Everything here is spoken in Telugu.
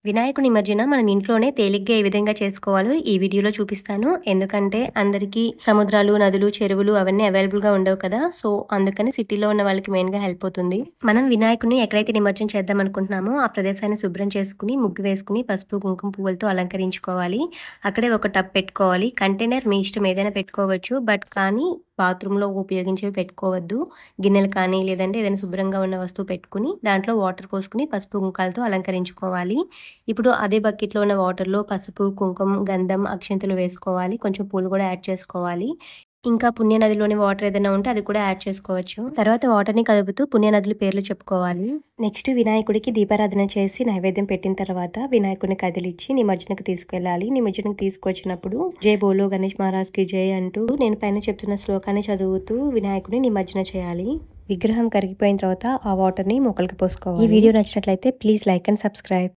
వినాయకుడి నిమజ్జనం మనం ఇంట్లోనే తేలిగ్గా ఏ విధంగా చేసుకోవాలో ఈ వీడియోలో చూపిస్తాను. ఎందుకంటే అందరికీ సముద్రాలు, నదులు, చెరువులు అవన్నీ అవైలబుల్‌గా ఉండవు కదా! సో, అందుకని సిటీలో ఉన్న వాళ్ళకి మెయిన్‌గా హెల్ప్ అవుతుంది. మనం వినాయకుడిని ఎక్కడైతే నిమజ్జనం చేద్దాం అనుకుంటున్నామో ఆ ప్రదేశాన్ని శుభ్రం చేసుకొని, ముగ్గు వేసుకొని, పసుపు, కుంకుమ పువ్వులతో అలంకరించుకోవాలి. అక్కడే ఒక టబ్ పెట్టుకోవాలి. కంటైనర్ మీ ఇష్టం ఏదైనా పెట్టుకోవచ్చు. కానీ బాత్రూమ్‌లో ఉపయోగించేవి పెట్టుకోవద్దు. గిన్నెలు కానీ, లేదంటే ఏదైనా శుభ్రంగా ఉన్న వస్తువు పెట్టుకొని, దాంట్లో వాటర్ పోసుకొని, పసుపు, కుంకాలతో అలంకరించుకోవాలి. ఇప్పుడు అదే బకెట్‌లో ఉన్న వాటర్‌లో పసుపు, కుంకుమ, గంధం, అక్షింతలు వేసుకోవాలి. కొంచెం పూలు కూడా యాడ్ చేసుకోవాలి. ఇంకా పుణ్యనదిలోని వాటర్ ఏదైనా ఉంటే అది కూడా యాడ్ చేసుకోవచ్చు. తర్వాత వాటర్‌ని కలుపుతూ పుణ్యనదుల పేర్లు చెప్పుకోవాలి. నెక్స్ట్ వినాయకుడికి దీపారాధన చేసి నైవేద్యం పెట్టిన తర్వాత వినాయకుడిని కదిలిచ్చి నిమజ్జనకు తీసుకెళ్ళాలి. నిమజ్జనకు తీసుకొచ్చినప్పుడు జై బోలో గణేష్ మహారాజ్‌కి జై అంటూ నేను పైన చెప్తున్న శ్లోకాన్ని చదువుతూ వినాయకుడిని నిమజ్జన చేయాలి. విగ్రహం కరిగిపోయిన తర్వాత ఆ వాటర్‌ని మొక్కలకి పోసుకోవాలి. ఈ వీడియో నచ్చినట్లయితే ప్లీజ్ లైక్ అండ్ సబ్స్క్రైబ్.